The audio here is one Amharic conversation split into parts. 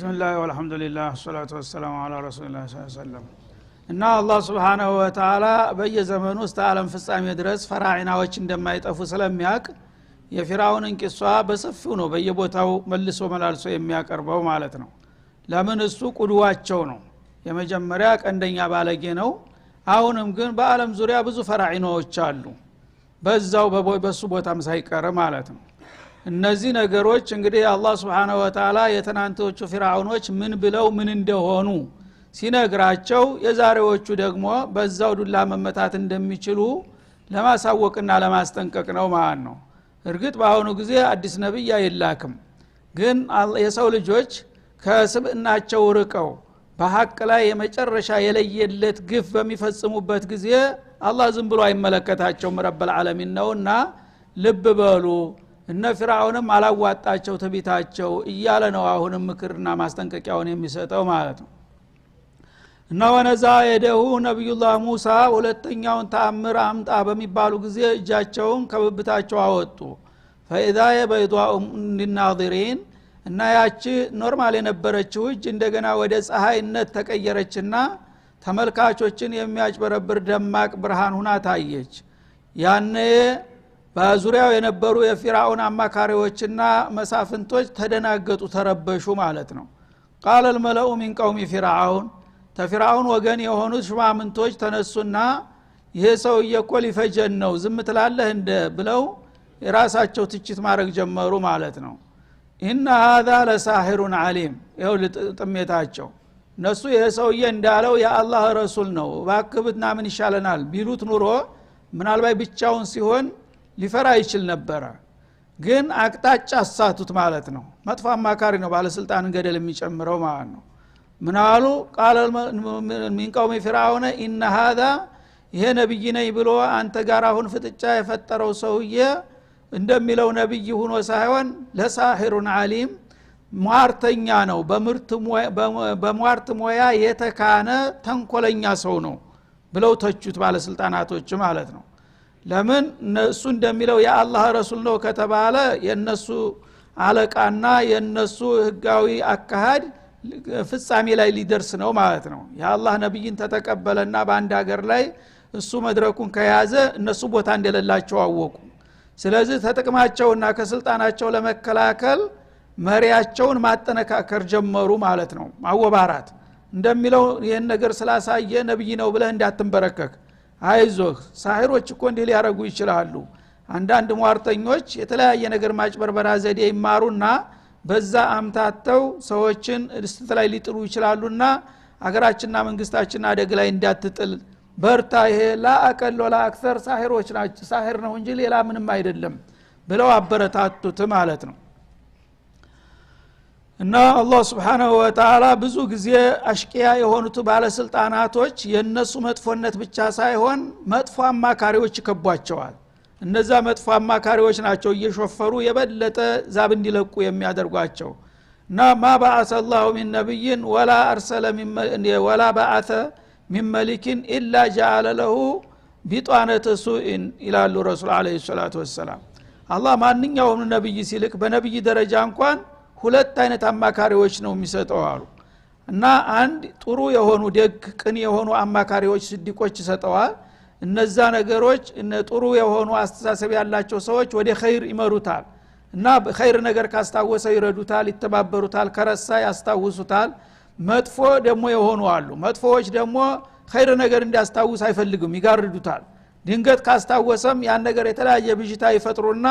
ቢስሚላህ ወልሐምዱሊላህ ወሰላቱ ወሰላሙ ዐላ ረሱሊላህ ሰለላሁ ዐለይሂ ወሰለም እና አላህ Subhanahu Wa Ta'ala በየዘመኑ እስከ ዓለም ፍጻሜ ድረስ ፈራዒናዎች እንደማይጠፉ ስለሚያውቅ የፊራውንን ቂሷ በሰፊው ነው በየቦታው መልሶ መላልሶ የሚያቀርበው ማለት ነው። ለምን እሱ ቁድዋቸው ነው፣ የመጀመሪያ ቀንደኛ ባለጌ ነው። አሁንም ግን በአለም ዙሪያ ብዙ ፈራዒናዎች አሉ፣ በዛው በሱ ቦታም ሳይቀር ማለት ነው። እነዚህ ነገሮች እንግዲህ አላህ Subhanahu Wa Ta'ala የተናንቶቹ ፊራውኖች ምን ብለው ምን እንደሆኑ ሲነግራቸው የዛሬዎቹ ደግሞ በዛው ዱላ መመታት እንደሚችሉ ለማሳወቅና ለማስጠንቀቅ ነው ማለት ነው። እርግጥ በአሁኑ ጊዜ አዲስ ነብይ አይላክም፣ ግን የሰው ልጆች ከስብዕናቸው ርቀው በሐቅ ላይ የመጨረሻ የለየለት ግፍ በሚፈጽሙበት ጊዜ አላህ ዝም ብሎ አይመለከታቸውም። ረብል ዓለሚን ነውና ልብ በሉ። እነ ፊራውንም አላዋጣቸው ተቢታቸው እያለ ነው አሁንም ምክርና ማስጠንቀቂያውን የሚሰጠው ማለት ነው። እና ወነዛ የደሁ ነብዩላህ ሙሳ ሁለተኛውን ተአምር አምጣ በሚባሉ ጊዜ እጃቸውን ከብብታቸው አወጡ። ፈኢዛ የበይዷኡ ሊናዚሪን እና ያቺ ኖርማል የነበረችው እጅ እንደገና ወደ ፀሐይነት ተቀየረችና ተመልካቾችን የሚያጭበረብር ደማቅ ብርሃን ሆና ታየች። ያኔ በዙሪያው የነበሩ የፊራውን አማካሪዎችና መሳፍንቶች ተደናገጡ፣ ተረበሹ ማለት ነው። ቃል الملأ من قوم فرعون ተፊራውን ወገን የሆኑት ሽማምንቶች ተነሱና ይሄ ሰውዬ እኮ ሊፈጀን ነው ዝም ትላለህ እንደ ብለው የራሳቸው ትችት ማድረግ ጀመሩ ማለት ነው። ኢነ هذا لساحر عليم ይኸው ጥሜታቸው እነሱ ይሄ ሰውዬ እንዳለው የአላህ ረሱል ነው ባክብትና ምን ይሻለናል ቢሉት ኑሮ ምናልባት ብቻውን ሲሆን ሊፈራ ይችል ነበር። ግን አቅጣጫ አሳቱት ማለት ነው። መጥፎ አማካሪ ነው ባለስልጣን ገደል የሚጨምረው ማለት ነው። ምናሉ ቃል من قوم فرعون ان هذا ይሄ ነብይ ነኝ ብሎ አንተ ጋር አሁን ፍጥጫ የፈጠረው ሰውዬ እንደሚለው ነብይ ሆኖ ሳይሆን ለሳሂሩን ዓሊም ሟርተኛ ነው፣ በሟርት ሞያ የተካነ ተንኮለኛ ሰው ነው ብለው ተቹት ባለስልጣናቶች ማለት ነው። ለምን እነሱ እንደሚለው የአላህ ረሱል ነው ከተባለ የነሱ አለቃና የነሱ ህጋዊ አካሃድ ፍጻሜ ላይ ሊደርስ ነው ማለት ነው። የአላህ ነብይን ተተቀበለና በአንድ ሀገር ላይ እሱ መድረኩን ከያዘ እነሱ ቦታ እንደሌላቸው አወቁ። ስለዚህ ተጥቅማቸውና ከስልጣናቸው ለመከላከል መሪያቸውን ማጠነካከር ጀመሩ ማለት ነው። ማወባራት እንደሚለው ይሄን ነገር ስላሳየ ነብይ ነው ብለህ እንዳትንበረከክ፣ አይዞህ ሳሂሮች እኮ እንዲህ ሊያረጉ ይችላሉ። አንዳንድ ሟርተኞች የተለያየ ነገር ማጭበርበራ ዘዴ ይማሩና በዛ አምታተው ሰዎችን እስት ላይ ሊጥሉ ይችላሉና አገራችንና መንግስታችን አደግ ላይ እንዳትጥል በርታ፣ ይሄ ላአቀል ወላ አክሰር ሳሂሮች ናቸው፣ ሳሂር ነው እንጂ ሌላ ምንም አይደለም ብለው አበረታቱት ማለት ነው። እና አላህ Subhanahu Wa Ta'ala ብዙ ጊዜ አሽቂያ የሆኑት ባለስልጣናቶች የነሱ መጥፎነት ብቻ ሳይሆን መጥፎ አማካሪዎች ይከቧቸዋል። እነዛ መጥፎ አማካሪዎች ናቸው እየሾፈሩ የበለጠ ዛብ እንዲለቁ የሚያደርጓቸው። እና ما بعث الله من نبي ولا ارسل من ولا بعث من ملك الا جعل له بطانة سوء ይላሉ ረሱል አለይሂ ሰላቱ ወሰለም። አላህ ማንኛውም ነብይ ሲልክ በነብይ ደረጃ እንኳን ሁለት አይነት አማካሪዎች ነው የሚሰጠው አሉ። እና አንድ ጥሩ የሆኑ ደግ ቅን የሆኑ አማካሪዎች ስዲቆች ይሰጠዋል። እነዛ ነገሮች ጥሩ የሆኑ አስተሳሰብ ያላቸው ሰዎች ወደ ኸይር ይመሩታል እና በኸይር ነገር ካስታወሰ ይረዱታል፣ ይተባበሩታል፣ ከረሳ ያስታውሱታል። መጥፎ ደግሞ የሆኑ አሉ። መጥፎዎች ደግሞ ኸይር ነገር እንዲያስታውስ አይፈልጉም፣ ይጋርዱታል። ድንገት ካስታወሰም ያን ነገር የተለያየ ብዥታ ይፈጥሩና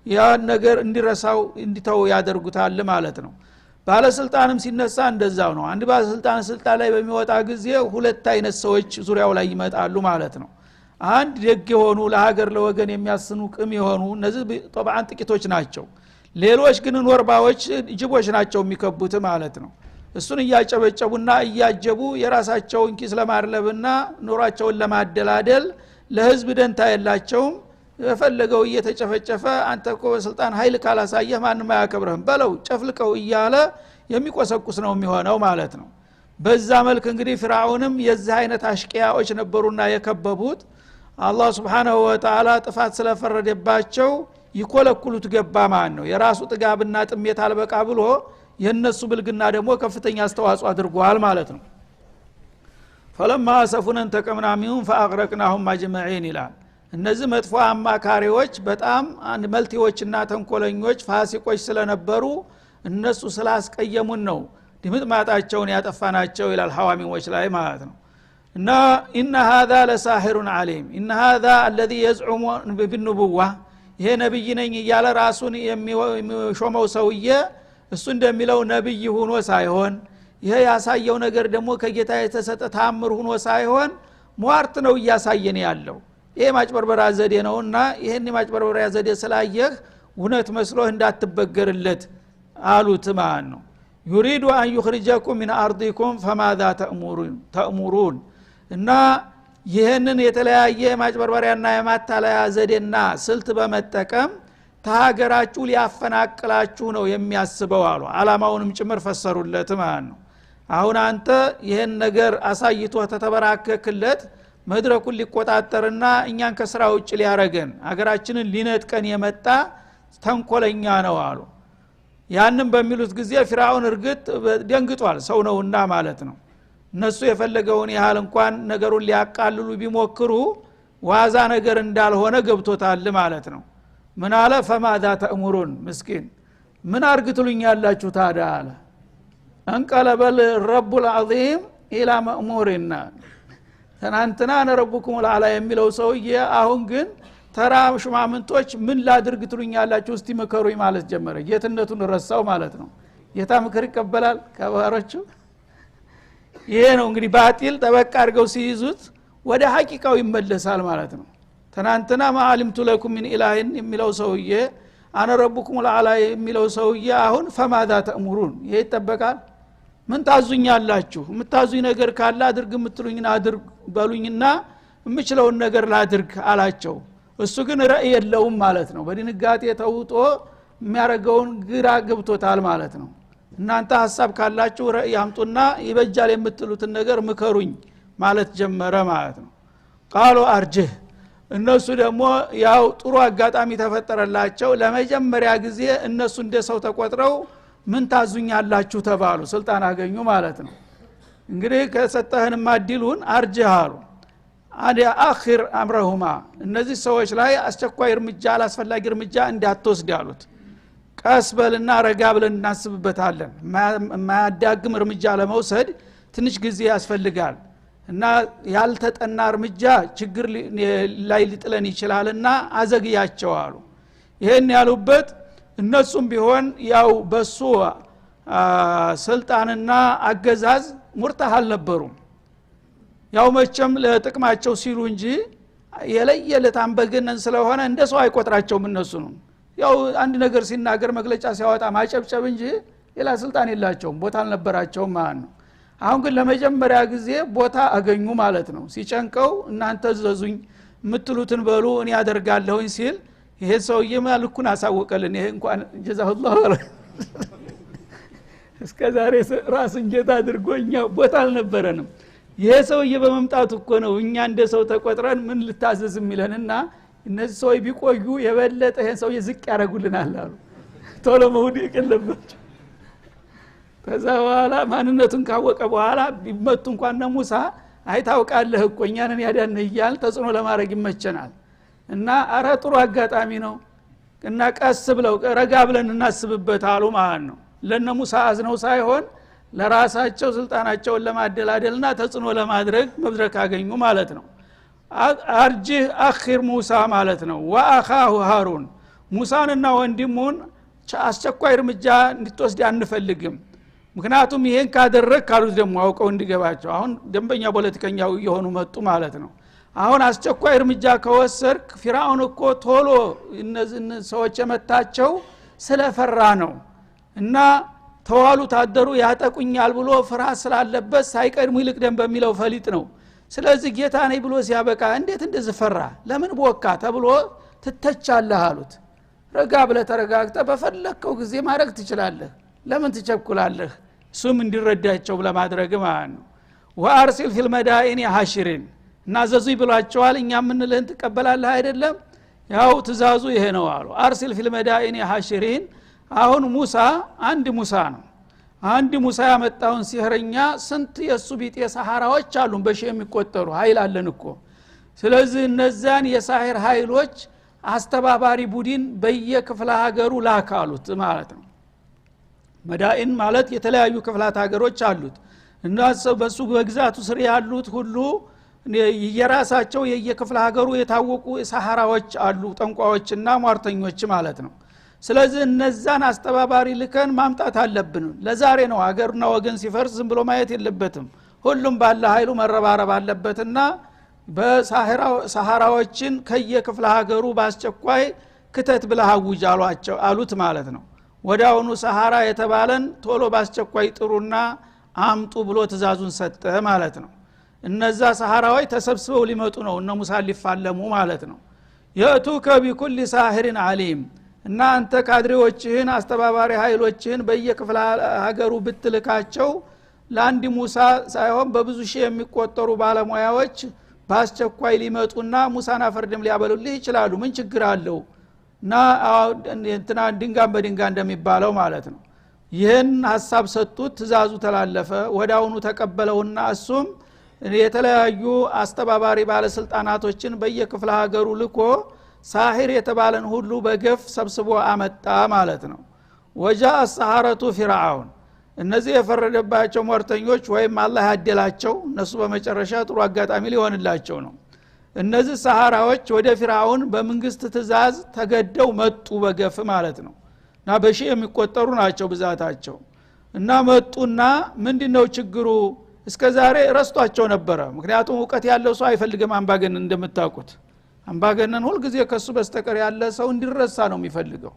ያን ነገር እንዲረሳው እንዲተው ያደርጉታል ማለት ነው። ባለስልጣንም ሲነሳ እንደዛው ነው። አንድ ባለስልጣን ስልጣን ላይ በሚወጣ ጊዜ ሁለት አይነት ሰዎች ዙሪያው ላይ ይመጣሉ ማለት ነው። አንድ ደግ የሆኑ ለሀገር ለወገን የሚያስኑ ቅም የሆኑ እነዚህ طبعا ጥቂቶች ናቸው። ሌሎች ግን ኖርባዎች ጅቦች ናቸው የሚከቡት ማለት ነው። እሱን እያጨበጨቡና እያጀቡ የራሳቸውን ኪስ ለማርለብና ኑራቸውን ለማደላደል ለህዝብ ደንታ የላቸውም። የፈለገው እየተጨፈጨፈ አንተ እኮ በስልጣን ኃይል ካላሳየህ ማንም አያከብርህም በለው ጨፍልቀው እያለ የሚቆሰቁስ ነው የሚሆነው ማለት ነው። በዛ መልክ እንግዲህ ፍራውንም የዚህ አይነት አሽቂያዎች ነበሩና የከበቡት አላህ Subhanahu Wa Ta'ala ጥፋት ስለፈረደባቸው ይኮለኩሉት ገባ ማለት ነው። የራሱ ጥጋብና ጥሜት አልበቃ ብሎ የነሱ ብልግና ደግሞ ከፍተኛ አስተዋጽኦ አድርጓል ማለት ነው። ፈለማ አሰፉነን ተቀምናሚሁም ፈአግረቅናሁም አጅመዒን ይላል። እነዚህ መጥፎ አማካሪዎች በጣም መልቲዎችና ተንኮለኞች ፋሲቆች ስለነበሩ እነሱ ስላስቀየሙን ነው ድምጥማጣቸውን ያጠፋናቸው ይላል ሐዋሚዎች ላይ ማለት ነው። እና ኢነ هذا لساحر عليم ان هذا الذي يزعم بالنبوة ይሄ ነብይ ነኝ እያለ ራሱን የሚሾመው ሰውዬ እሱ እንደሚለው ነብይ ሆኖ ሳይሆን ይሄ ያሳየው ነገር ደግሞ ከጌታ የተሰጠ ታምር ሆኖ ሳይሆን ሟርት ነው እያሳየን ያለው። ይሄ ማጭበርበራ ዘዴ ነውና ይሄን ማጭበርበራ ዘዴ ስላየህ እውነት መስሎህ እንዳትበገርለት አሉት ማለት ነው። يريد ان يخرجكم من ارضكم فماذا تأمرون እና ይሄንን የተለያየ ማጭበርበሪያና የማታለያ ዘዴና ስልት በመጠቀም ተሀገራችሁ ሊያፈናቅላችሁ ነው የሚያስበው አሉ። አላማውንም ጭምር ፈሰሩለት ማለት ነው። አሁን አንተ ይሄን ነገር አሳይቶ ተተበራከክለት መድረኩን ሊቆጣጠርና እኛን ከስራ ውጭ ሊያረገን አገራችንን ሊነጥቀን የመጣ ተንኮለኛ ነው አሉ። ያንን በሚሉት ጊዜ ፊርዓውን እርግጥ ደንግጧል፣ ሰው ነውና ማለት ነው። እነሱ የፈለገውን ያህል እንኳን ነገሩን ሊያቃልሉ ቢሞክሩ ዋዛ ነገር እንዳልሆነ ገብቶታል ማለት ነው። ምን አለ ፈማዛ ተእሙሩን ምስኪን ምን አርግቱልኛላችሁ ታዲያ አለ። አንቀለበል ረቡል ዐዚም ኢላ መእሙሪና ተናንተና ረቡኩም ለዓላ የሚለው ሰውዬ አሁን ግን ተራ ሽማምንቶች ምን ላድርግ ትሉኛላችሁ እስቲ መከሩኝ ማለት ጀመረ። ጌትነቱን ረሳው ማለት ነው። ጌታ ምክር ይቀበላል ከባሮቹ። ይሄ ነው እንግዲህ ባጢል ተበቃ አድርገው ሲይዙት ወደ ሐቂቃው ይመለሳል ማለት ነው። ተናንተና ማዓሊምቱ ለኩም ሚን ኢላሂን የሚለው ሰውዬ አነ ረቡኩም ለዓላ የሚለው ሰውዬ አሁን ፈማዛ ተእሙሩን ይሄ ይጠበቃል። ምን ታዙኛላችሁ? የምታዙኝ ነገር ካለ አድርግ የምትሉኝና አድርግ በሉኝና የምችለውን ነገር ላድርግ አላቸው። እሱ ግን ራእይ የለውም ማለት ነው። በድንጋጤ ተውጦ የሚያረጋውን ግራ ገብቶታል ማለት ነው። እናንተ ሐሳብ ካላችሁ ራእይ አምጡና ይበጃል የምትሉትን ነገር ምከሩኝ ማለት ጀመረ ማለት ነው። ቃሉ አርጅህ እነሱ ደግሞ ያው ጥሩ አጋጣሚ ተፈጠረላቸው። ለመጀመሪያ ጊዜ እነሱ እንደ ሰው ተቆጥረው ምን ታዙኛላችሁ ተባሉ፣ ስልጣን አገኙ ማለት ነው። እንግዲህ ከሰጠህን ማዲሉን አርጅህ አሉ። አዲ አኺር አምረሁማ እነዚህ ሰዎች ላይ አስቸኳይ እርምጃ አላስፈላጊ እርምጃ እንዳትወስድ አሉት። ቀስ በልና ረጋ ብለን እናስብበታለን። ማያዳግም እርምጃ ለመውሰድ ትንሽ ጊዜ ያስፈልጋል እና ያልተጠና እርምጃ ችግር ላይ ሊጥለን ይችላልና አዘግያቸው አሉ። ይሄን ያሉበት እነሱም ቢሆን ያው በሱ ስልጣንና አገዛዝ ሙርታህ አልነበሩም። ያው መቼም ለጥቅማቸው ሲሉ እንጂ የለየለት አንበገነን ስለሆነ እንደሰው አይቆጥራቸውም። እነሱ ነው ያው አንድ ነገር ሲናገር መግለጫ ሲያወጣ ማጨብጨብ እንጂ ሌላ ስልጣን የላቸውም፣ ቦታ አልነበራቸውም ማለት ነው። አሁን ግን ለመጀመሪያ ጊዜ ቦታ አገኙ ማለት ነው። ሲጨንቀው እናንተ ዘዙኝ የምትሉትን በሉ እኔ ያደርጋለሁኝ ሲል ይሄ ሰውዬ ማልኩን አሳወቀልን። ይሄ እንኳን ጀዛሁላህ እስከዛሬ ራስን ጌታ አድርጎኛ ቦታ አልነበረንም። ይሄ ሰውዬ በመምጣቱ እኮ ነው እኛ እንደ ሰው ተቆጥረን ምን ልታዘዝ የሚለንና እነዚህ ሰው ቢቆዩ የበለጠ ይሄን ሰውዬ ዝቅ ያረጉልናል አሉ። ቶሎ መውደቅ የለባቸው። ከዛ በኋላ ማንነቱን ካወቀ በኋላ ቢመቱ እንኳን ሙሳ አይታውቃለህ እኮ እኛንን ያዳነህ ይያል ተጽኖ ለማድረግ ይመቸናል እና አረ ጥሩ አጋጣሚ ነው እና ቀስ ብለው ረጋ ብለን እናስብበት አሉ ማለት ነው። ለነ ሙሳ አዝነው ሳይሆን ለራሳቸው ስልጣናቸውን ለማደላደልና ተጽኖ ለማድረግ መድረክ አገኙ ማለት ነው። አርጅህ አኺር ሙሳ ማለት ነው። ወአኻሁ ሃሩን ሙሳንና ወንድሙን አስቸኳይ እርምጃ እንድትወስድ አንፈልግም። ምክንያቱም ይሄን ካደረክ ካሉት ደግሞ አውቀው እንዲገባቸው አሁን ደንበኛ ፖለቲከኛው እየሆኑ መጡ ማለት ነው። አሁን አስቸኳይ እርምጃ ከወሰድክ ፊርዓውን እኮ ቶሎ እነዚህ ሰዎች የመታቸው ስለፈራ ነው እና ተዋሉ ታደሩ ያጠቁኛል ብሎ ፍርሃት ስላለበት ሳይቀድሙ ይልቅ ደም በሚለው ፈሊጥ ነው። ስለዚህ ጌታ ነኝ ብሎ ሲያበቃ እንዴት እንደዚህ ፈራ ለምን ቦካ ተብሎ ትተቻለህ አሉት። ረጋ ብለህ ተረጋግተህ በፈለከው ጊዜ ማድረግ ትችላለህ፣ ለምን ትቸኩላለህ? እሱም እንዲረዳቸው ለማድረግ ማለት ነው። ወአርሲል ፊል መዳኢኒ ሐሽሪን እና ዘዙይ ብሏቸዋል። እኛ ምንልህን ትቀበላለህ አይደለም? ያው ትእዛዙ ይሄ ነው አሉ። አርሲል ፊል መዳኢኒ ሐሽሪን አሁን ሙሳ አንድ ሙሳ ነው። አንድ ሙሳ ያመጣውን ሲህረኛ ስንት የሱ ቢጤ ሰሃራዎች አሉ በሺ የሚቆጠሩ ኃይል አለን እኮ ስለዚህ እነዛን የሳሂር ኃይሎች አስተባባሪ ቡድን በየክፍለ ሀገሩ ላካሉት ማለት ነው መዳኢን ማለት የተለያዩ ክፍላት ሀገሮች አሉት እና በሱ በግዛቱ ስር ያሉት ሁሉ የራሳቸው የየክፍለ ሀገሩ የታወቁ ሰሃራዎች አሉ ጠንቋዮችና ሟርተኞች ማለት ነው ስለዚህ እነዛን አስተባባሪ ልከን ማምጣት አለብን ለዛሬ ነው ሀገርና ወገን ሲፈርስ ዝም ብሎ ማየት የለበትም ሁሉም ባለ ኃይሉ መረባረብ አለበትና በሰሃራዎችን ከየክፍለ ሀገሩ ባስቸኳይ ክተት ብለህ አውጅ አሉት ማለት ነው ወዳውኑ ሰሃራ የተባለን ቶሎ ባስቸኳይ ጥሩና አምጡ ብሎ ትእዛዙን ሰጠ ማለት ነው እነዛ ሰሃራዎች ተሰብስበው ሊመጡ ነው እነ ሙሳ ሊፋለሙ ማለት ነው የእቱከ ቢኩል ሳሂሪን አሊም እና አንተ ካድሬዎችህን አስተባባሪ ኃይሎችህን በየክፍለ ሀገሩ ብትልካቸው ለአንድ ሙሳ ሳይሆን በብዙ ሺህ የሚቆጠሩ ባለሙያዎች ባስቸኳይ ሊመጡና ሙሳና ፈርድም ሊያበሉልህ ይችላሉ ምን ችግር አለው እና እንትና ድንጋም በድንጋ እንደሚባለው ማለት ነው ይህን ሐሳብ ሰጡት ትእዛዙ ተላለፈ ወዳውኑ ተቀበለውና እሱም የተለያዩ አስተባባሪ ባለስልጣናቶችን በየክፍለ ሀገሩ ልኮ ሳሂር የተባለን ሁሉ በገፍ ሰብስቦ አመጣ ማለት ነው ወጃ አስሐረቱ ፊርዓውን እነዚህ የፈረደባቸው ሟርተኞች ወይም አላህ ያደላቸው እነሱ በመጨረሻ ጥሩ አጋጣሚ ሊሆንላቸው ነው እነዚህ ሰሃራዎች ወደ ፊርዓውን በመንግስት ትእዛዝ ተገደው መጡ በገፍ ማለት ነው እና በሺ የሚቆጠሩ ናቸው ብዛታቸው እና መጡና ምንድነው ችግሩ እስከዛሬ ረስቷቸው ነበረ ምክንያቱም ዕውቀት ያለው ሰው አይፈልግም አምባገነን እንደምታውቁት አምባገነን ሁሉ ጊዜ ከሱ በስተቀር ያለ ሰው እንዲረሳ ነው የሚፈልገው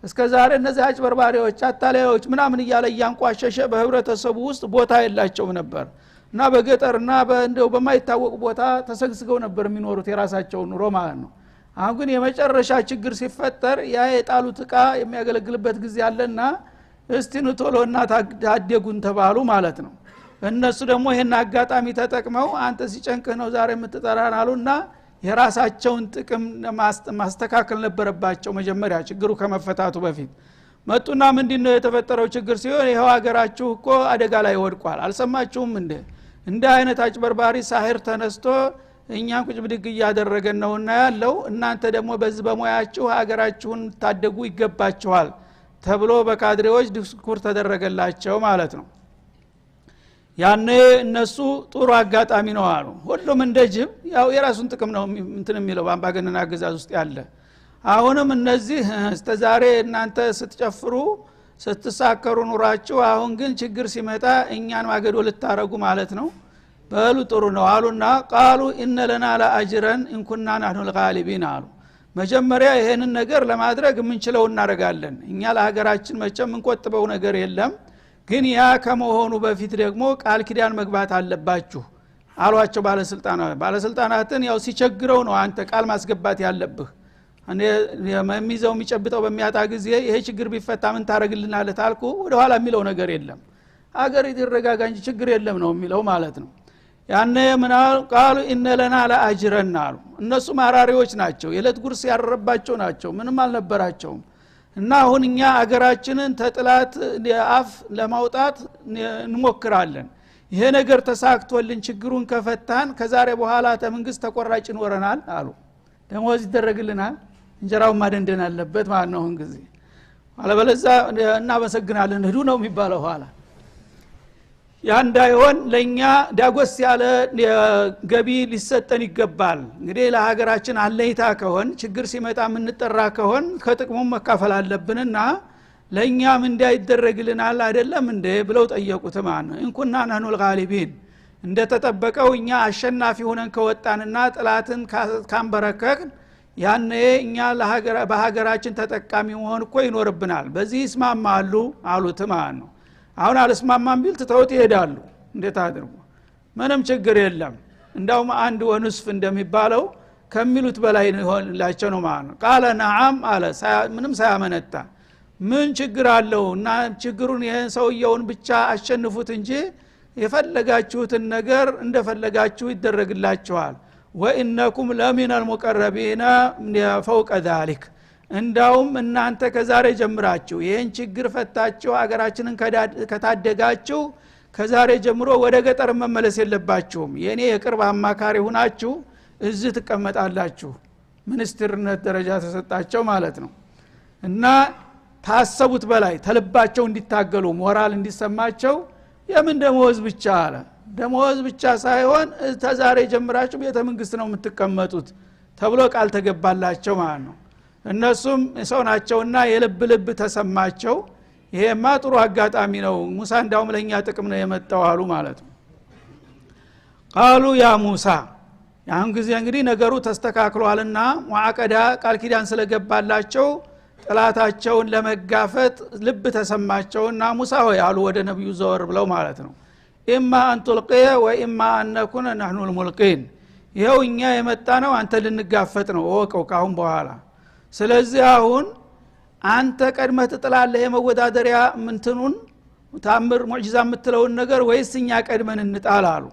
እስከዛሬ እነዚህ አጭበርባሪዎች አታላዮች ምናምን እያለ ያንቋሸሸ በህብረተሰቡ ውስጥ ቦታ የላቸውም ነበር እና በገጠርና በእንደው በማይታወቅ ቦታ ተሰግስገው ነበር የሚኖሩት የራሳቸው ኑሮ ማለት ነው አሁን ግን የመጨረሻ ችግር ሲፈጠር ያ የጣሉት ዕቃ የሚያገለግልበት ጊዜ አለና እስቲ ቶሎና ታደጉን ተባሉ ማለት ነው እነሱ ደግሞ ይሄን አጋጣሚ ተጠቅመው አንተ ሲጨንቅህ ነው ዛሬ የምትጠራን አሉና የራሳቸውን ጥቅም ማስተካከል ነበረባቸው መጀመሪያ ችግሩ ከመፈታቱ በፊት መጡና ምንድነው የተፈጠረው ችግር ሲሆን ይሄው ሀገራችሁ እኮ አደጋ ላይ ወድቋል አልሰማችሁም እንደ አይነት አጭበርባሪ ሳሂር ተነስቶ እኛን ቁጭ ብድግ እያደረገን ነውና ያለው እናንተ ደግሞ በዚህ በሙያችሁ ሀገራችሁን ታደጉ ይገባችኋል ተብሎ በካድሬዎች ዲስኩር ተደረገላቸው ማለት ነው ያኔ እነሱ ጥሩ አጋጣሚ ነው አሉ ሁሉም እንደጅብ ያው የራሱን ጥቅም ነው እንትን የሚለው በአምባገነን አገዛዝ ውስጥ ያለ አሁንም እነዚህ እስተዛሬ እናንተ ስትጨፍሩ ስትሳከሩ ኑራችሁ አሁን ግን ችግር ሲመጣ እኛን ማገዶ ልታረጉ ማለት ነው በሉ ጥሩ ነው አሉና ቃሉ ኢነ ለና ለአጅረን እንኩና نحن الغالبين አሉ መጀመሪያ ይሄንን ነገር ለማድረግ ምንችለው እናረጋለን እኛ ለሀገራችን መቼም እንቆጥበው ነገር የለም ግን ያ ከመሆኑ በፊት ደግሞ ቃል ኪዳን መግባት አለባችሁ አሏቸው ባለስልጣናትን ያው ሲቸግረው ነው አንተ ቃል ማስገባት ያለብህ እኔ የሚይዘው የሚጨብጠው በሚያጣ ጊዜ ይሄ ችግር ቢፈታ ምን ታረግልናለህ ታልኩ ወደ ኋላ የሚለው ነገር የለም አገር ይረጋጋ እንጂ ችግር የለም ነው የሚለው ማለት ነው ያኔ ምናል ቃሉ ኢነ ለና ለአጅረን አሉ እነሱ ማራሪዎች ናቸው የለት ጉርስ ያረባቸው ናቸው ምንም አልነበራቸውም እና አሁን እኛ አገራችንን ተጥላት አፍ ለማውጣት እንሞክራለን ይሄ ነገር ተሳክቶልን ችግሩን ከፈታን ከዛሬ በኋላ ተመንግስት ተቆራጭ ይኖረናል አሉ ደሞዝ ይደረግልናል እንጀራው ማደንደን አለበት ማለት ነው እንግዚ አለበለዛ እናመሰግናለን ሄዱ ነው የሚባለው ኋላ ያ እንዳይሆን ለኛ ዳጎስ ያለ ገቢ ሊሰጠን ይገባል እንግዲህ ለሀገራችን አለይታ ከሆን ችግር ሲመጣ ምን ተጠራ ከሆን ከጥቅሙ መካፈል አለብንና ለኛም እንዳይደረግልናል አይደለም እንደ ብለው ጠየቁት ማለት ነው እንኩና نحن الغالبين እንደተጠበቀው እኛ አሸናፊ ሆነን ከወጣንና ጥላትን ካንበረከክን ያኔ እኛ በሀገራችን ተጠቃሚ መሆን እኮ ይኖርብናል በዚህ ይስማማሉ አሉት ማለት ነው አሁን አልስማማም ቢል ተተውት ይሄዳሉ እንዴት አድርጉ ምንም ችግር የለም እንዳውም አንድ ወንስፍ እንደሚባለው ከሚሉት በላይ ይሆንላቸው ነው ማለት ነው ቃለ ነዓም አለ ምንም ሳያመነታ ምን ችግር አለው እና ችግሩን ይሄን ሰውየውን ብቻ አሸንፉት እንጂ የፈለጋችሁትን ነገር እንደፈለጋችሁ ይደረግላችኋል ወኢነኩም ለሚን المقربين فوق ذلك እንዳውም እናንተ ከዛሬ ጀምራችሁ ይሄን ችግር ፈታችሁ አገራችንን ከታደጋችሁ ከዛሬ ጀምሮ ወደ ገጠር መመለስ የለባችሁም የኔ የቅርብ አማካሪ ሆናችሁ እዚህ ትቀመጣላችሁ ሚኒስትርነት ደረጃ ተሰጣቸው ማለት ነው እና ታሰቡት በላይ ተልባቸው እንዲታገሉ ሞራል እንዲሰማቸው የምን ደሞዝ ብቻ አለ ደሞዝ ብቻ ሳይሆን ተዛሬ ጀምራችሁ ቤተ መንግስት ነው የምትቀመጡት ተብሎ ቃል ተገባላቸው ማለት ነው እነሱም ሰው ናቸውና የልብ ተሰማቸው ይሄማ ጥሩ አጋጣሚ ነው ሙሳ እንዳውም ለኛ ጥቅም ነው የመጣው አሉ ማለት ነው ቃሉ ያ ሙሳ ያን ጊዜ እንግዲህ ነገሩ ተስተካክሏልና ሙአቀዳ ቃል ኪዳን ስለገባላቸው ጥላታቸውን ለመጋፈጥ ልብ ተሰማቸውና ሙሳ ሆይ አሉ ወደ ነብዩ ዘወር ብለው ማለት ነው ኢማ አንቱልቂየ ወኢማ አነኩነ ነህኑ ልሙልቂን ይሄው እኛ የመጣ ነው አንተ ልንጋፈጥ ነው ወቀው ካሁን በኋላ ስለዚህ አሁን አንተ ቀድመህ ትጥላለህ የመወዳደሪያ ምንትኑን ታምር ሙዕጂዛ የምትለውን ነገር ወይስ እኛ ቀድመን እንጣል አሉ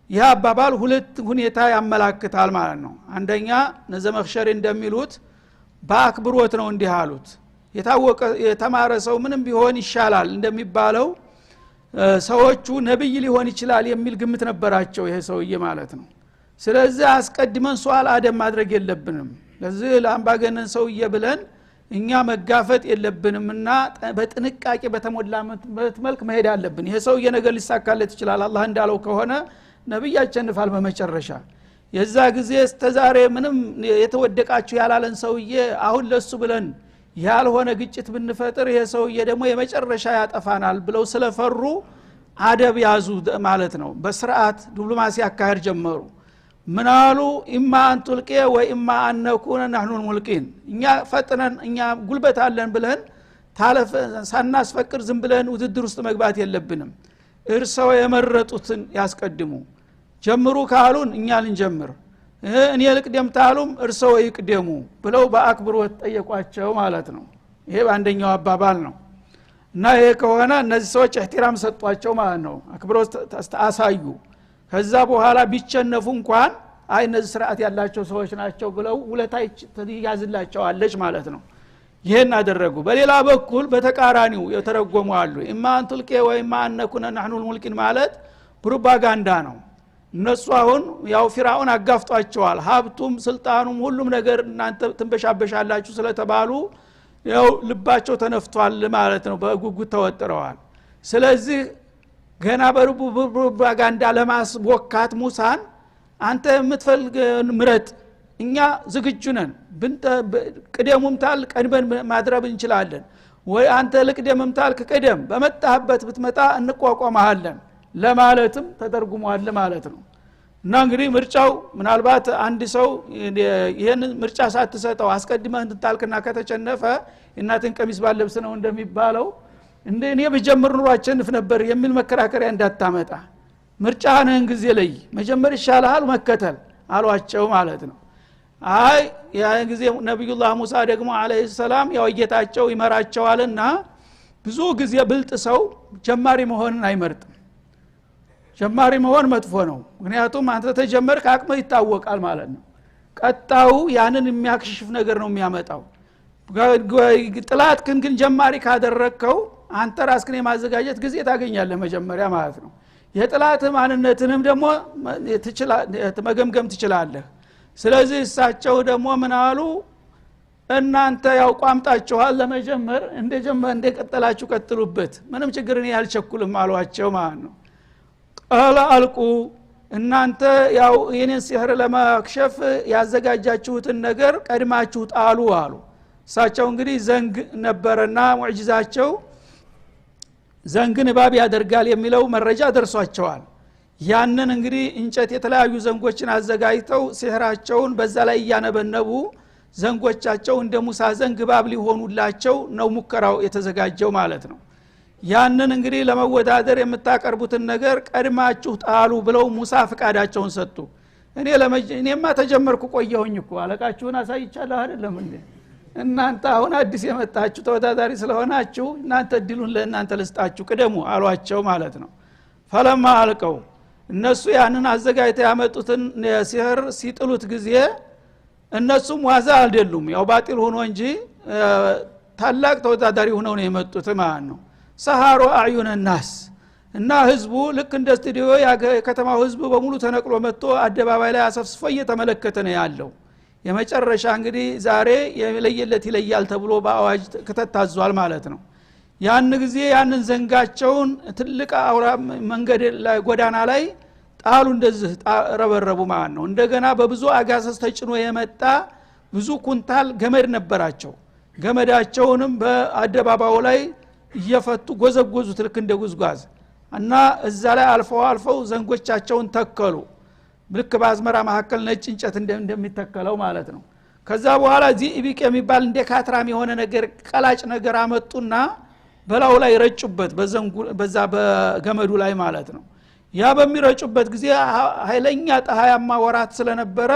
ይህ አባባል ሁለት ሁኔታ ያመላክታል ማለት ነው አንደኛ ነዘመኽሸሪ እንደሚሉት በአክብሮት ነው እንዲህ አሉት የታወቀ የተማረ ሰው ምንም ቢሆን ይሻላል እንደሚባለው ሰዎቹ ነብይ ሊሆን ይችላል የሚል ግምት ነበራቸው ይሄ ሰውዬ ማለት ነው ስለዚህ አስቀድመን ሷል አደም ማድረግ የለብንም ለዚህ ለአምባገነን ሰውዬ ብለን እኛ መጋፈጥ የለብንምና በጥንቃቄ በተሞላበት መልክ መሄድ አለብን ይሄ ሰውዬ ነገር ሊሳካለት ይችላል አላህ እንዳለው ከሆነ ነብይ ያቸንፋል በመጨረሻ የዛ ጊዜ ተዛሬ ምንም የተወደቃችሁ ያላለን ሰውዬ አሁን ለሱ ብለን ያልሆነ ግጭት ብንፈጥር ይሄ ሰውዬ ደግሞ የመጨረሻ ያጠፋናል ብለው ስለፈሩ አደብ ያዙ ማለት ነው በስርዓት ዲፕሎማሲ አካሄድ ጀመሩ ምናሉ ኢማ አንቱልቂ ወኢማ አነኩነ ነህኑ ልሙልቂን እኛ ፈጥነን እኛ ጉልበት አለን ብለን ታለፈ ሳናስፈቅር ዝም ብለን ውድድር ውስጥ መግባት የለብንም እርሰው የመረጡትን ያስቀድሙ ጀምሩ ካሉን እኛ ልንጀምር እኔ ልቅደም ታሉም እርሰው ይቅደሙ ብለው በአክብሮት ጠየቋቸው ማለት ነው ይሄ አንደኛው አባባል ነው እና ይሄ ከሆነ እነዚህ ሰዎች እህትራም ሰጧቸው ማለት ነው አክብሮት አሳዩ ከዛ በኋላ ቢቸነፉ እንኳን አይ እነዚህ ስርዓት ያላቸው ሰዎች ናቸው ብለው ውለታይ ያዝላቸው አለች ማለት ነው ይሄን አደረጉ በሌላ በኩል በተቃራኒው የተረጎሙ አሉ ኢማ አንቱልቂ ወኢማ አነኩነ ነህኑ ልሙልቂን ማለት ፕሮፓጋንዳ ነው እነሱ አሁን ያው ፊራውን አጋፍጧቸዋል ሀብቱም ስልጣኑም ሁሉም ነገር እናንተ ትንበሻበሻላችሁ ስለተባሉ ያው ልባቸው ተነፍቷል ማለት ነው በጉጉት ተወጥረዋል ስለዚህ ገና በፕሮፓጋንዳ ለማስቦካት ሙሳን አንተ የምትፈልግ ምረጥ እኛ ዝግጁ ነን ቅደሙም ታል ቀድመን ማድረብ እንችላለን ወይ አንተ ልቅደምም ታል ቅደም በመጣህበት ብትመጣ እንቋቋማለን ለማለትም ተደርጉሟል ማለት ነው እና እንግዲህ ምርጫው ምናልባት አንድ ሰው ይሄን ምርጫ ሳትሰጠው አስቀድመህ እንድታልክና ከተቸነፈ እናትን ቀሚስ ባለብስ ነው እንደሚባለው እንደኔ በጀምር ኑሮ አቸንፍ ነበር የሚል መከራከሪያ እንዳታመጣ ምርጫህን ጊዜ ላይ መጀመር ይሻላል መከተል አሏቸው ማለት ነው አይ ያ ጊዜ ነብዩላህ ሙሳ ደግሞ አለይሂ ሰላም ያው ጌታቸው ይመራቸዋልና ብዙ ጊዜ ብልጥ ሰው ጀማሪ መሆንን አይመርጥም ጀማሪ መሆን መጥፎ ነው ምክንያቱም አንተ ተጀመርክ አቅም ይታወቃል ማለት ነው ቀጣው ያንን የሚያክሽፍ ነገር ነው የሚያመጣው ጥላት ግን ጀማሪ ካደረከው አንተ ራስክን የማዘጋጀት ጊዜ ታገኛለህ መጀመሪያ ማለት ነው የጥላት ማንነትንም ደግሞ መገምገም ትችላለህ ስለዚህ እሳቸው ደግሞ ምን አሉ እናንተ ያው ቋምጣችኋል ለመጀመር እንደቀጠላችሁ ቀጥሉበት ምንም ችግር እኔ ያልቸኩልም አሏቸው ማለት ነው ቃል አልቁ እናንተ ያው የኔን ሲህር ለማክሸፍ ያዘጋጃችሁትን ነገር ቀድማችሁ ጣሉ አሉ እሳቸው እንግዲህ ዘንግ ነበርና ሙዕጂዛቸው ዘንግን ባብ ያደርጋል የሚለው መረጃ ደርሷቸዋል ያንን እንግዲህ እንጨት የተለያዩ ዘንጎችን አዘጋጅተው ሲህራቸውን በዛ ላይ ያነበነቡ ዘንጎቻቸው እንደ ሙሳ ዘንግ ባብ ሊሆኑላቸው ነው ሙከራው የተዘጋጀው ማለት ነው ያንን እንግዲህ ለመወዳደር የምታቀርቡትን ነገር ቀድማችሁ ጣሉ ብለው ሙሳ ፍቃዳቸውን ሰጡ እኔማ ተጀመርኩ ቆየሁኝ እኮ አለቃችሁን አሳይቻለሁ አይደለም እንዴ እናንተ አሁን አዲስ የመጣችሁ ተወዳዳሪ ስለሆናችሁ እናንተ ዲሉን ለእናንተ ልስጣችሁ ቅደሙ አሏቸው ማለት ነው ፈለማ አልቀው እነሱ ያንን አዘጋጅተው ያመጡትን ሲህር ሲጥሉት ጊዜ እነሱም ዋዛ አይደሉም ያው ባጢል ሆኖ እንጂ ታላቅ ተወዳዳሪ ሆነው ነው የመጡት ማለት ነው ሰሃሩ አዩነ الناس እና ህዝቡ ልክ እንደ ስቱዲዮ የከተማው ህዝብ በሙሉ ተነቅሎ መጥቶ አደባባይ ላይ አሰፍስፎ እየተመለከተ ነው ያለው የመጨረሻ እንግዲህ ዛሬ የለየለት ይለያል ተብሎ በአዋጅ ከተታዟል ማለት ነው ያን ጊዜ ያንን ዘንጋቸውን ትልቅ አውራ መንገድ ላይ ጎዳና ላይ ጣሉ እንደዚህ ረበረቡ ማለት ነው እንደገና በብዙ አጋሰስ ተጭኖ የመጣ ብዙ ኩንታል ገመድ ነበራቸው ገመዳቸውንም በአደባባዩ ላይ እየፈቱ ጎዘጎዙት ልክ እንደ ጉዝጓዝ እና እዛ ላይ አልፈው ዘንጎቻቸውን ተከሉ ልክ በአዝመራ መካከል ነጭ እንጨት እንደሚተከለው ማለት ነው ከዛ በኋላ ዚኢቢቅ የሚባል እንደ ካትራም የሆነ ነገር ቀላጭ ነገር አመጡና በላው ላይ ረጩበት በዛ በገመዱ ላይ ማለት ነው ያ በሚረጩበት ጊዜ ኃይለኛ ፀሐያማ ወራት ስለነበረ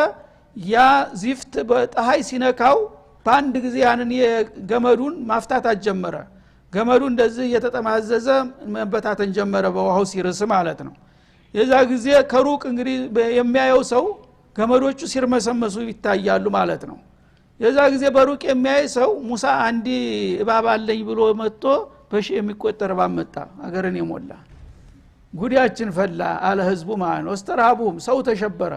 ያ ዚፍት በፀሐይ ሲነካው በአንድ ጊዜ ያንን የገመዱን ማፍታታት ጀመረ ገመዱ እንደዚህ እየተጠማዘዘ መበታተን ጀመረ በውሃው ሲርስ ማለት ነው የዛ ጊዜ ከሩቅ እንግዲህ የሚያየው ሰው ገመዶቹ ሲርመሰመሱ ይታያሉ ማለት ነው የዛ ጊዜ በሩቅ የሚያይ ሰው ሙሳ አንዲ እባብ አለኝ ብሎ መጥቶ በሺ የሚቆጠር እባብ መጣ አገርን የሞላ ጉዲያችን ፈላ አለ ህዝቡ ማለት ነው እስተራቡም ሰው ተሸበረ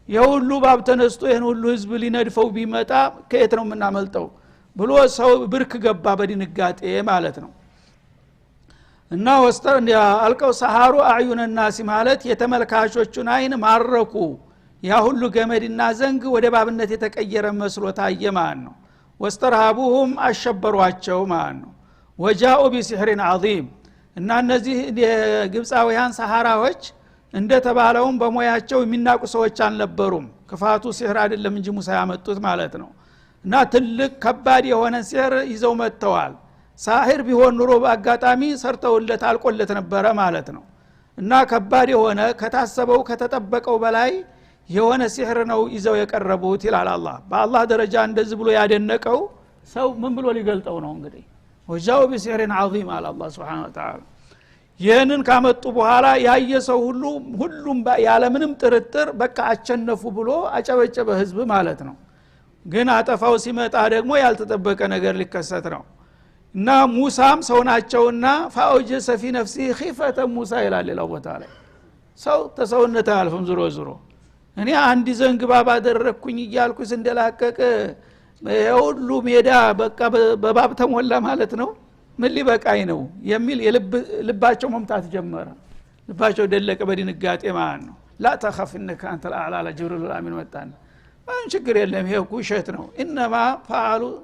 የሁሉ እባብ ተነስቶ ይሄን ሁሉ ህዝብ ሊነድፈው ቢመጣ ከየት ነው የምናመልጠው ብሎ ሰው ብርክ ገባ በድንጋጤ ማለት ነው እና ወስተር አልቀው ሰሃሩ አዩነ الناس ማለት የተመልካቾቹን አይን ማረኩ ያ ሁሉ ገመድና ዘንግ ወደ ባብነት የተቀየረ መስሎ ታየ ማለት ነው ወስተርሃቡሁም አሸበሯቸው ማለት ነው ወጃኡ بسحر عظيم እና እነዚህ የግብፃውያን ሰሃራዎች እንደተባለውም በሞያቸው የሚናቁ ሰዎች አልነበሩም ክፋቱ ሲህር አይደለም እንጂ ሙሳ ያመጡት ማለት ነው እና ትልቅ ከባድ የሆነ ሲህር ይዘው መጥተዋል ሳሂር ቢሆን ኑሮ በአጋጣሚ ሰርተውለት አልቆለት ነበረ ማለት ነው እና ከባድ የሆነ ከታሰበው ከተጠበቀው በላይ የሆነ ሲህር ነው ይዘው የቀረቡት ይላል አላህ በአላህ ደረጃ እንደዚህ ብሎ ያደነቀው ሰው ምን ብሎ ሊገልጠው ነው እንግዲህ ወጃው بسحر عظيم على الله سبحانه وتعالى ይህንን ካመጡ በኋላ ያየሰው ሁሉም ያለ ምንም ጥርጥር በቃ አቸነፉ ብሎ አጨበጨበ ህዝብ ማለት ነው ግን አጠፋው ሲመጣ ደግሞ ያልተጠበቀ ነገር ሊከሰት ነው እና ሙሳም ሰው ናቸውና فاوج في نفسه خيفه موسى ይላል ሌላው ቦታ ላይ ሰው ተሰውነት አልፈም ዝሮ እኔ አንድ ዘንግ ባባ አደረኩኝ ይያልኩ እንደላቀቀ የሁሉ ሜዳ በቃ በባብ ተሞላ ማለት ነው ምን ሊበቃይ ነው የሚል ልባቸው መምታት ጀመረ ልባቸው ደለቀ በድንጋጤ ማለት ነው لا تخف انك انت الاعلى على جبريل الامين ወጣን ማን ችግር የለም ይሄ ኩሸት ነው انما فعلوا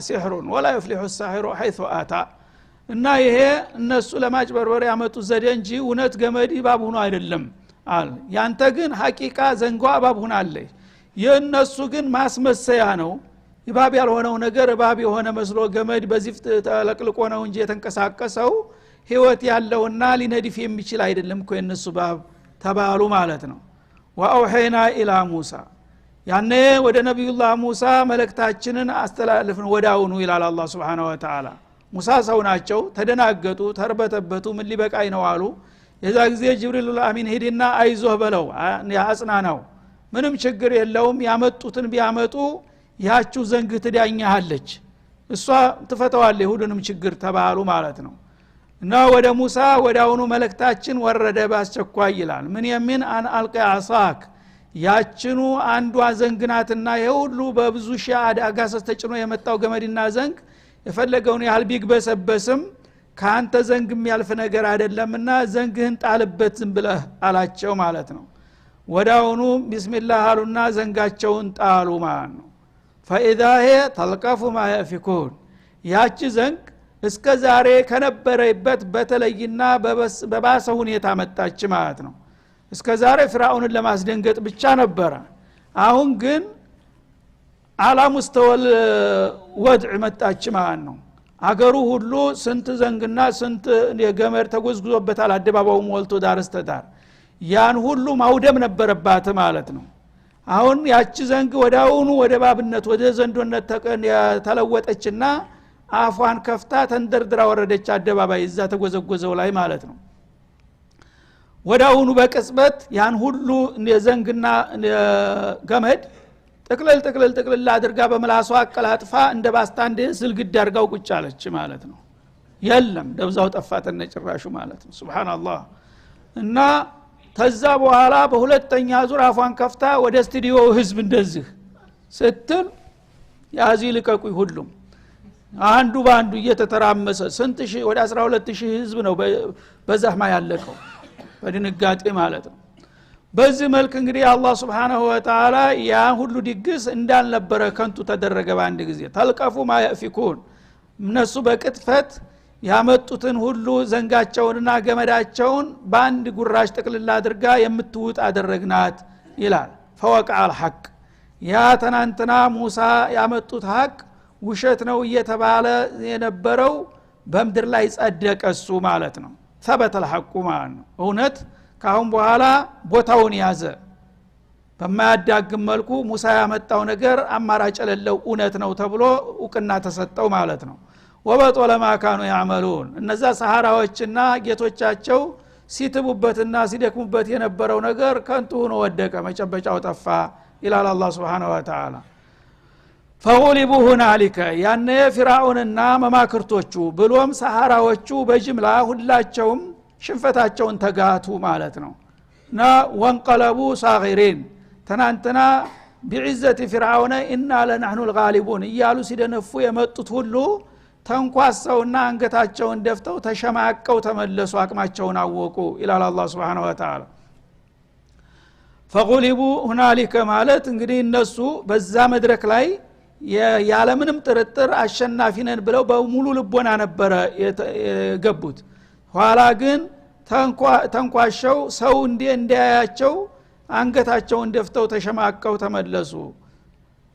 سحر ولا يفلح الساحر حيث اتى እና ይሄ እነሱ ለማጭበርበር ያመጡ ዘዴ እንጂ እውነት ገመድ ባብ ሆኖ አይደለም አለ ያንተ ግን ሐቂቃ ዘንጓ ባብ ሆናለ የነሱ ግን ማስመሰያ ነው ይባብ ያልሆነው ነገር ባብ የሆነ መስሎ ገመድ በዚፍት ተለቅልቆ ነው እንጂ የተንቀሳቀሰው ህይወት ያለውና ሊነድፍ የሚችል አይደለም እኮ የነሱ ባብ ተባሉ ማለት ነው ወአውሄና ኢላ ሙሳ ያኔ ወደ ነብዩላህ ሙሳ መልእክታችንን አስተላልፈን ወዳውኑ ይላል አላህ Subhanahu Wa Ta'ala ሙሳ ሰው ናቸው ተደናገጡ ተርበተበቱ ምን ሊበቃይ ነው አሉ የዛ ጊዜ ጅብሪል አሚን ሄድና አይዞህ በለው ያጽናናው ምንም ችግር የለውም ያመጡትን ቢያመጡ ያችሁ ዘንግ ትዳኛለች እሷ ትፈታዋለች ሁሉንም ችግር ተባሉ ማለት ነው እና ወደ ሙሳ ወዳውኑ መልእክታችን ወረደ ባስቸኳይ ይላል ምን የሚን አን አልቀ አሳክ ያችኑ አንዷ ዘንግናትና የሁሉ በብዙ ሺህ አጋሰስ ተጭኖ የመጣው ገመድና ዘንግ የፈለገውን ያህል ቢግበሰበስም ካንተ ዘንግም ያልፍ ነገር አይደለምና ዘንግህን ጣልበት ዝም ብለህ አላቸው ማለት ነው ወዳውኑ ቢስሚላህ አሉና ዘንጋቸውን ጣሉ ማለት ነው فاذا هي تلقف ما يفكون ያቺ ዘንግ እስከ ዛሬ ከነበረበት በተለይና በባሰ ሁኔታ መጣች ማለት ነው እስከ ዛሬ ፍራኡንን ለማስደንገጥ ብቻ ነበር አሁን ግን አላሙስተወል ወድዕ መጣች ማለት ነው አገሩ ሁሉ ስንት ዘንግና ስንት የገመር ተጎዝጉዞበታል አደባባው ሞልቶ ዳርስተዳር ያን ሁሉ ማውደም ነበረባት ማለት ነው አሁን ያቺ ዘንግ ወዳውኑ ወደ ባብነት ወደ ዘንዶነት ተለወጠችና አፏን ከፍታ ተንደርድራ ወረደች አደባባይ እዛ ተጎዘጎዘው ላይ ማለት ነው ወዳውኑ በቅጽበት ያን ሁሉ የዘንግና ገመድ ጥቅልል አድርጋ በመላሷ አቀላጥፋ እንደ ባስታንድ ስልግድ አድርጋው ቁጭ አለች ማለት ነው የለም ደብዛው ጠፋተነ ጭራሹ ማለት ነው ሱብሃንአላህ እና ተዛ በኋላ በሁለተኛ ዙር አፏን ከፍታ ወደ ስቱዲዮ ህዝብ እንደዚህ ስትል ያዚ ልቀቁኝ ሁሉም አንዱ ባንዱ እየተተራመሰ ስንት ሺህ ወደ 12000 ህዝብ ነው በዛህማ ያለቀው በድንጋጤ ማለት ነው በዚህ መልክ እንግዲህ አላህ Subhanahu Wa Ta'ala ያ ሁሉ ድግስ እንዳልነበረ ከንቱ ተደረገ ባንድ ጊዜ ተልቀፉ ማያፊኩን እነሱ በቅጥፈት ያመጡትን ሁሉ ዘንጋቸውንና ገመዳቸውን ባንድ ጉራሽ ጥቅልል አድርጋ የምትውጥ አደረግናት ይላል فوقع الحق ያ ተናንተና ሙሳ ያመጡት ሐቅ ውሸት ነው እየተባለ የነበረው በመድር ላይ ጸደቀሱ ማለት ነው ثبت الحق ማለት ነው እውነት ካሁን በኋላ ቦታውን ያዘ በማያዳግም መልኩ ሙሳ ያመጣው ነገር አማራጭ የሌለው እውነት ነው ተብሎ እውቅና ተሰጠው ማለት ነው ወበጦለ ማካኑ ያመሉን እነዛ ሰሃራዎችና ጌቶቻቸው ሲትቡበትና ሲደክሙበት የነበረው ነገር ከንቱ ሆኖ ወደቀ መጨበጫው ጠፋ ይላል አላህ Subhanahu Wa Ta'ala فغلبوا هنالك ያነ ፍራኡንና መማክርቶቹ ብሎም ሰሃራዎቹ በጅምላ ሁላቸውም ሽንፈታቸውን ተጋቱ ማለት ነው እና ወንቀለቡ ሳጊሪን ተናንተና بعزة فرعون إنا لنحن الغالبون እያሉ ሲደነፉ የመጡት ሁሉ ተንኳሰውና አንገታቸውን ደፍተው ተሸማቀው ተመለሱ አቅማቸውን አወቁ ኢላላ አላህ Subhanahu Wa Ta'ala فغلبوا هنالك ማለት እንግዲህ እነሱ በዛ መድረክ ላይ ያለምንም ጥርጥር አሸናፊነን ብለው በሙሉ ልቦና ነበር የገቡት ኋላ ግን ተንኳሸው ሰው እንዲያያቸው አንገታቸውን ደፍተው ተሸማቀው ተመለሱ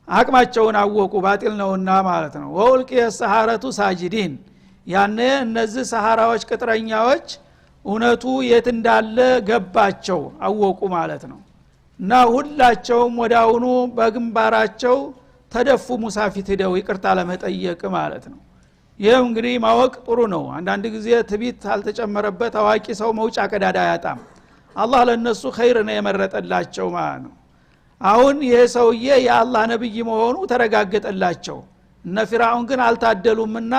አቅማቸውን አወቁ ባጢል ነውና ማለት ነው ወልቂ የሰሃረቱ ሳጂዲን ያነ እነዚህ ሰሃራዎች ቅጥረኛዎች እውነቱ የት እንዳለ ገባቸው አወቁ ማለት ነው እና ሁላቸውም ወዳውኑ በግንባራቸው ተደፉ ሙሳፊት ሄደው ይቅርታ ለመጠየቅ ማለት ነው ይሄም እንግዲህ ማወቅ ጥሩ ነው አንዳንድ ጊዜ ትቢት አልተጨመረበት አዋቂ ሰው መውጫ ቀዳዳ ያጣም አላህ ለነሱ ኸይር ነው የመረጠላቸው ማለት ነው አሁን ይሄ ሰውዬ የአላህ ነብይ መሆኑ ተረጋገጠላቸው እነ ፍራውን ግን አልታደሉምና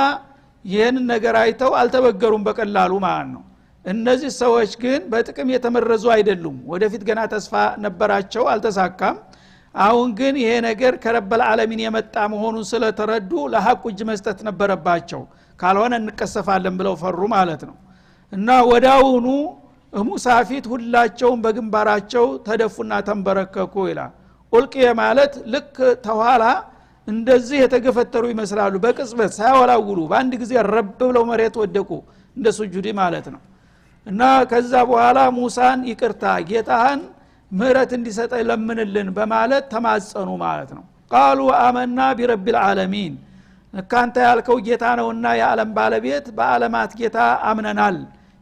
ይሄን ነገር አይተው አልተበገሩም በቀላሉ ማለት ነው እነዚህ ሰዎች ግን በጥቅም የተመረዙ አይደሉም ወደፊት ገና ተስፋ ነበራቸው አልተሳካም አሁን ግን ይሄ ነገር ከረበል ዓለሚን የመጣ መሆኑን ስለተረዱ ለሐቁ እጅ መስጠት ነበረባቸው ካልሆነ እንቀሰፋለን ብለው ፈሩ ማለት ነው እና ወዳውኑ ሙሳፊት ሁላቸውም በግንባራቸው ተደፉና ተንበረከኩ ይላል ኡልቂየ ማለት ልክ ተኋላ እንደዚህ የተገፈተሩ ይመስላሉ በቅጽበት ሳይወላውሉ በአንድ ጊዜ ረብ ብለው መሬት ወደቁ እንደ ሱጁድ ማለት ነው እና ከዛ በኋላ ሙሳን ይቅርታ ጌታህን ምህረት እንዲሰጠኝ ለምንልን በማለት ተማጸኑ ማለት ነው ቃሉ አመና ቢረቢል ዓለሚን ካንተ ያልከው ጌታ ነውና የዓለም ባለቤት በዓለማት ጌታ አምነናል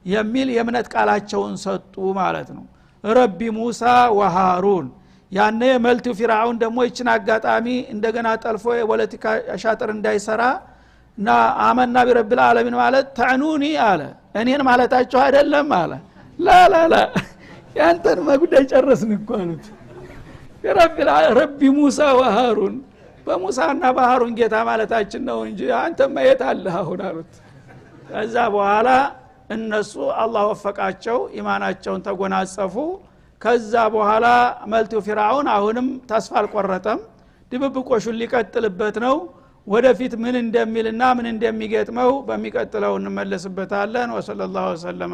የሚል የእምነት ቃላቸውን ሰጡ ማለት ነው ረቢ ሙሳ ወሃሩን ያነ መልቱ ፍራውን ደግሞ ይችን አጋጣሚ እንደገና ጠልፎ የፖለቲካ አሻጥር እንዳይሰራ እና አመና ቢረቢል ዓለሚን ማለት ተዕኑኒ አለ እኔን ማለታቸው አይደለም አለ ላ ያንተን መጉዳይ ጨረስን እኮ አሉት ረቢ ሙሳ ወሃሩን በሙሳና በሃሩን ጌታ ማለታችን ነው እንጂ አንተ ማየት አለ አሁን አሉት ከዛ በኋላ እነሱ አላህ ወፈቃቸው ኢማናቸውን ተጎናጸፉ ከዛ በኋላ መልቱ ፍራውን አሁንም ተስፋ አልቆረጠም ድብብቆሹን ሊቀጥልበት ነው ወደፊት ምን እንደሚልና ምን እንደሚገጥመው በሚቀጥለው እንመለስበታለን ወሰለላሁ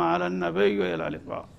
ዐለ ነብዩ ወሰለም